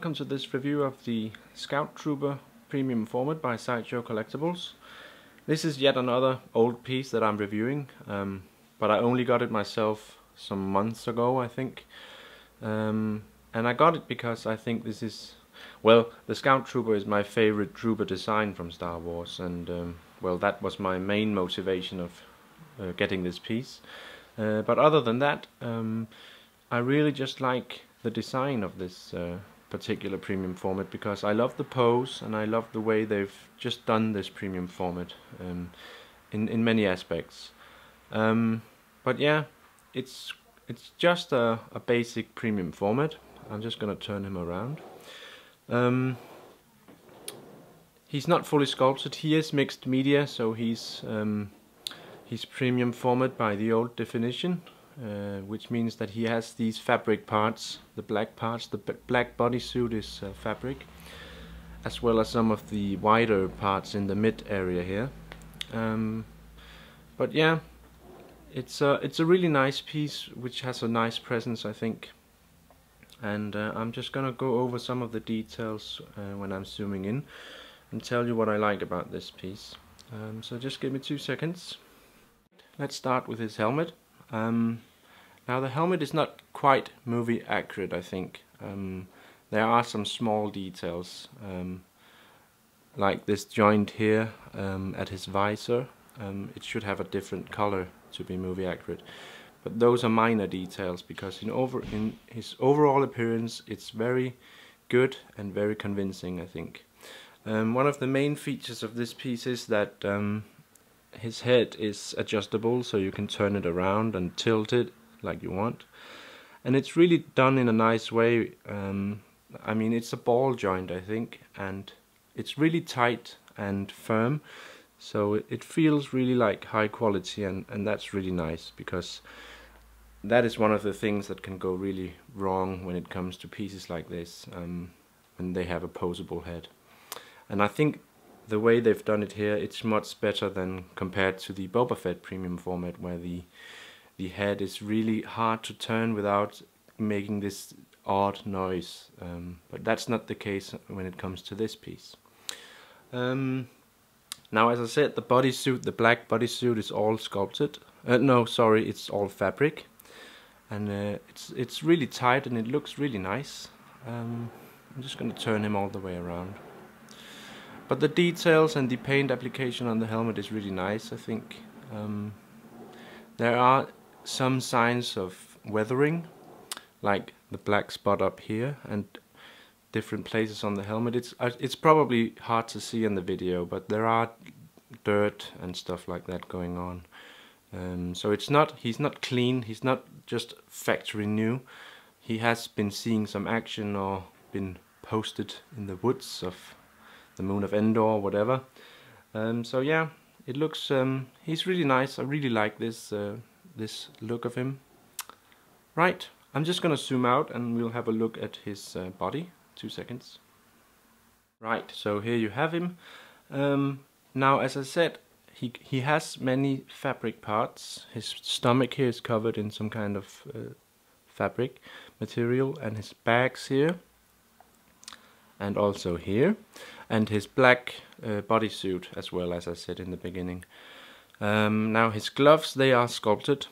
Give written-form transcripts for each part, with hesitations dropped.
welcome to this review of the Scout Trooper Premium Format by Sideshow Collectibles. This is yet another old piece that I'm reviewing, but I only got it myself some months ago, I think. And I got it because I think this is, well, the Scout Trooper is my favorite trooper design from Star Wars, and well, that was my main motivation of getting this piece. But other than that, I really just like the design of this particular premium format because I love the pose and I love the way they've just done this premium format in many aspects. But yeah, it's just a basic premium format. I'm just gonna turn him around. He's not fully sculpted. He is mixed media, so he's premium format by the old definition. Which means that he has these fabric parts, the black parts. The black bodysuit is fabric, as well as some of the wider parts in the mid area here. But yeah, it's a really nice piece which has a nice presence, I think. And I'm just gonna go over some of the details when I'm zooming in and tell you what I like about this piece. So just give me 2 seconds. Let's start with his helmet. Now the helmet is not quite movie accurate, I think. There are some small details, like this joint here at his visor. It should have a different color to be movie accurate, but those are minor details because in his overall appearance it's very good and very convincing, I think. One of the main features of this piece is that his head is adjustable, so you can turn it around and tilt it like you want, and it's really done in a nice way. I mean, it's a ball joint, I think, and it's really tight and firm, so it feels really like high quality, and that's really nice because that is one of the things that can go really wrong when it comes to pieces like this, when they have a posable head. And I think the way they've done it here, it's much better than compared to the Boba Fett premium format, where the head is really hard to turn without making this odd noise. But that's not the case when it comes to this piece. Now, as I said, the bodysuit, the black bodysuit, is all sculpted. No, sorry, it's all fabric, and it's really tight and it looks really nice. I'm just going to turn him all the way around. But the details and the paint application on the helmet is really nice, I think. There are some signs of weathering, like the black spot up here and different places on the helmet. It's probably hard to see in the video, but there are dirt and stuff like that going on. So he's not clean, he's not just factory new. He has been seeing some action or been posted in the woods of the moon of Endor or whatever. So yeah, it looks, he's really nice. I really like this look of him. Right, I'm just gonna zoom out and we'll have a look at his body. 2 seconds. Right, so here you have him. Now, as I said, he has many fabric parts. His stomach here is covered in some kind of fabric material, and his bags here, and also here, and his black bodysuit as well, as I said in the beginning. Now his gloves, they are sculpted,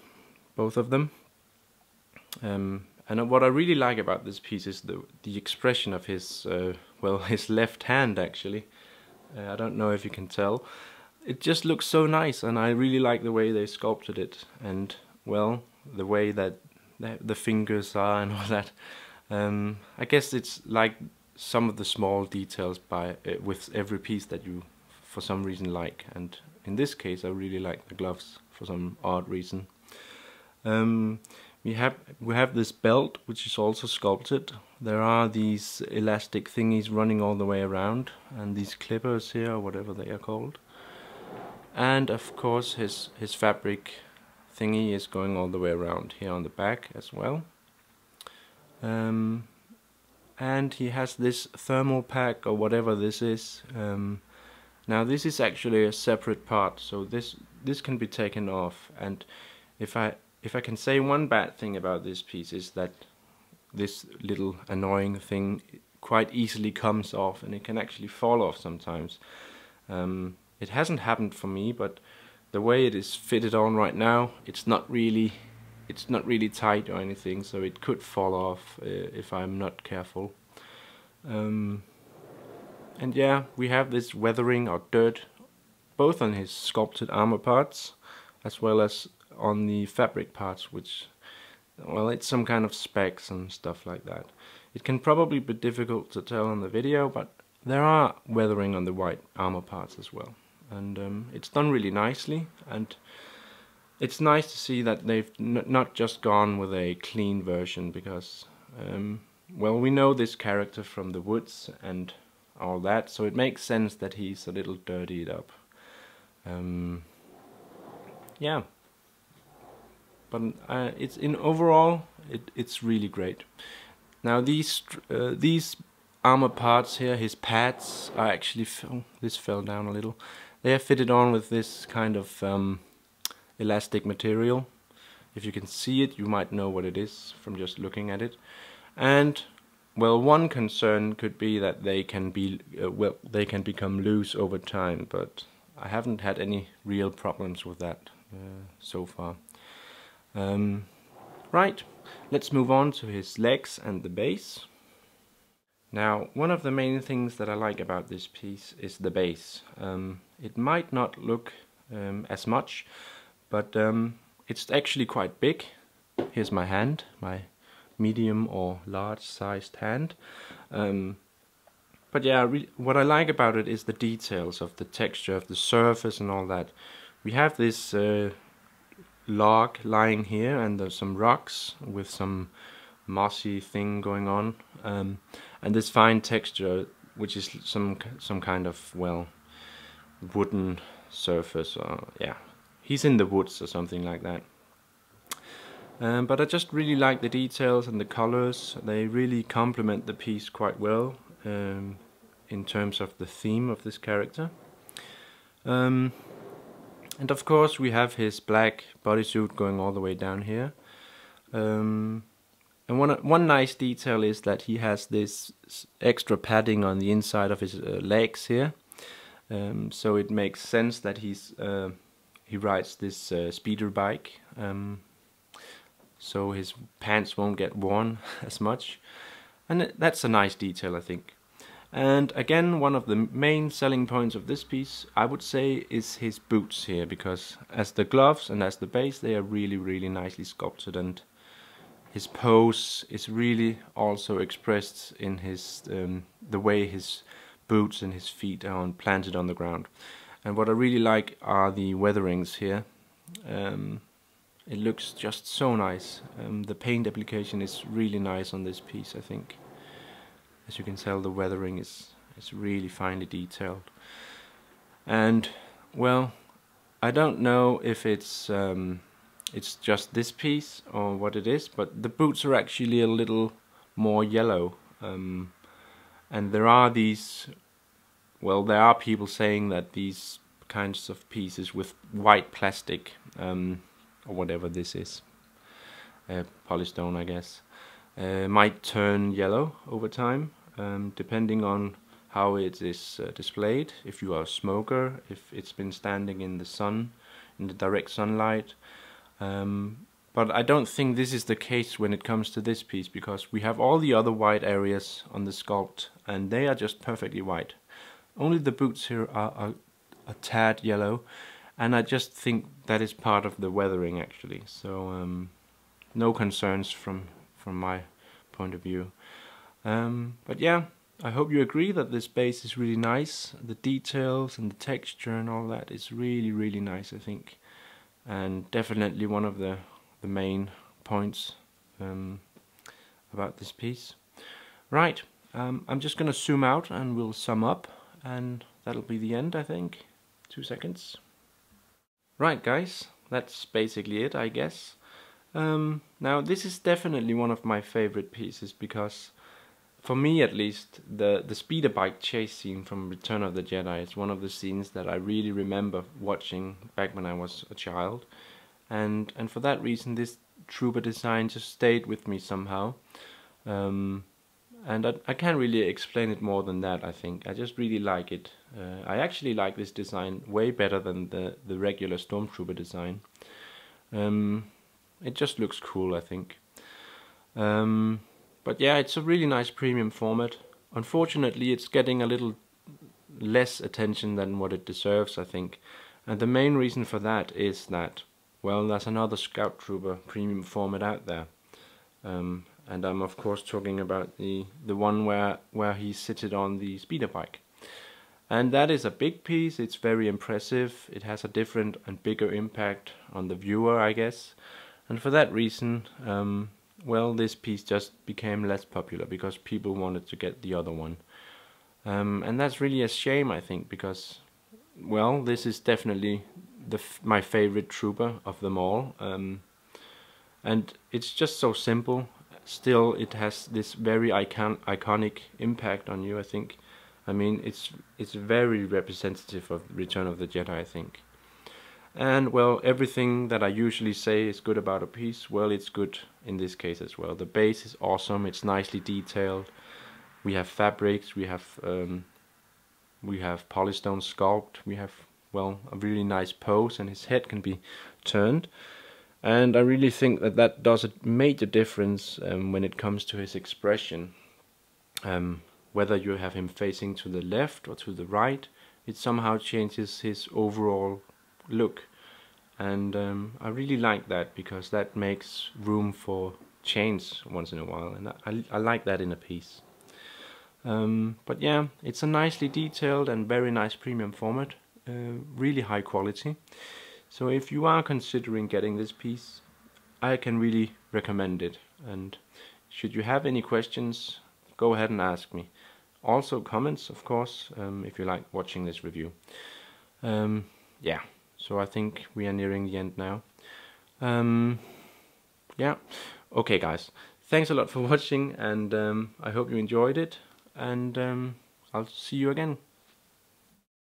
both of them. And what I really like about this piece is the expression of his, well, his left hand actually. I don't know if you can tell. It just looks so nice, and I really like the way they sculpted it, and well, the way that the fingers are and all that. I guess it's like some of the small details with every piece that you for some reason like, and in this case I really like the gloves for some odd reason. We have this belt which is also sculpted. There are these elastic thingies running all the way around, and these clippers here, or whatever they are called. And of course his fabric thingy is going all the way around here on the back as well. And he has this thermal pack or whatever this is. Now this is actually a separate part, so this can be taken off. And if I can say one bad thing about this piece, is that this little annoying thing quite easily comes off, and it can actually fall off sometimes. It hasn't happened for me, but the way it is fitted on right now, it's not really tight or anything, so it could fall off if I'm not careful. And yeah, we have this weathering or dirt both on his sculpted armor parts as well as on the fabric parts, which, well, it's some kind of specks and stuff like that. It can probably be difficult to tell on the video, but there are weathering on the white armor parts as well. And it's done really nicely, and it's nice to see that they've not just gone with a clean version, because well, we know this character from the woods and all that, so it makes sense that he's a little dirtied up. Yeah, but it's overall it's really great. Now these armor parts here, his pads, are actually this fell down a little. They are fitted on with this kind of elastic material. If you can see it, you might know what it is from just looking at it. And well, one concern could be that they can be they can become loose over time, but I haven't had any real problems with that so far. Right, let's move on to his legs and the base. Now, one of the main things that I like about this piece is the base. It might not look as much, but it's actually quite big. Here's my hand, my medium or large sized hand. But yeah, what I like about it is the details of the texture of the surface and all that. We have this log lying here, and there's some rocks with some mossy thing going on, and this fine texture, which is some kind of, well, wooden surface, or yeah, he's in the woods or something like that. But I just really like the details and the colors. They really complement the piece quite well in terms of the theme of this character. And of course we have his black bodysuit going all the way down here. And one nice detail is that he has this extra padding on the inside of his legs here. So it makes sense that he rides this speeder bike. So his pants won't get worn as much. And that's a nice detail, I think. And again, one of the main selling points of this piece, I would say, is his boots here, because as the gloves and as the base, they are really nicely sculpted, and his pose is really also expressed in his the way his boots and his feet are planted on the ground. And what I really like are the weatherings here. It looks just so nice. The paint application is really nice on this piece, I think. As you can tell, the weathering is really finely detailed. And well, I don't know if it's just this piece or what it is, but the boots are actually a little more yellow. And there are people saying that these kinds of pieces with white plastic, or whatever this is, polystone, I guess, might turn yellow over time, depending on how it is displayed. If you are a smoker, if it's been standing in the sun, in the direct sunlight. But I don't think this is the case when it comes to this piece, because we have all the other white areas on the sculpt, and they are just perfectly white. Only the boots here are a tad yellow, and I just think that is part of the weathering, actually. So no concerns from my point of view. But yeah, I hope you agree that this base is really nice. The details and the texture and all that is really nice, I think, and definitely one of the main points about this piece. Right, I'm just gonna zoom out and we'll sum up, and that'll be the end, I think. 2 seconds. Right guys, that's basically it, I guess. Now this is definitely one of my favorite pieces, because for me at least, the speeder bike chase scene from Return of the Jedi is one of the scenes that I really remember watching back when I was a child, and for that reason this trooper design just stayed with me somehow. and I can't really explain it more than that. I think I just really like it. I actually like this design way better than the regular Stormtrooper design. It just looks cool, I think. But yeah, it's a really nice premium format. Unfortunately, it's getting a little less attention than what it deserves, I think. And the main reason for that is that, well, there's another Scout Trooper premium format out there. And I'm of course talking about the one where he's seated on the speeder bike. And that is a big piece. It's very impressive. It has a different and bigger impact on the viewer, I guess. And for that reason, well, this piece just became less popular because people wanted to get the other one. And that's really a shame, I think, because, well, this is definitely my favorite trooper of them all. And it's just so simple. Still, it has this very iconic impact on you, I think. I mean, it's very representative of Return of the Jedi, I think. And, well, everything that I usually say is good about a piece, well, it's good in this case as well. The base is awesome. It's nicely detailed. We have fabrics. We have polystone sculpt. We have, well, a really nice pose, and his head can be turned. And I really think that does a major difference when it comes to his expression. Whether you have him facing to the left or to the right, it somehow changes his overall look. And I really like that, because that makes room for change once in a while, and I like that in a piece. But yeah, it's a nicely detailed and very nice premium format, really high quality. So if you are considering getting this piece, I can really recommend it. And should you have any questions, go ahead and ask me. Also comments, of course, if you like watching this review. Yeah, so I think we are nearing the end now. Yeah, okay guys, thanks a lot for watching, and I hope you enjoyed it, and I'll see you again.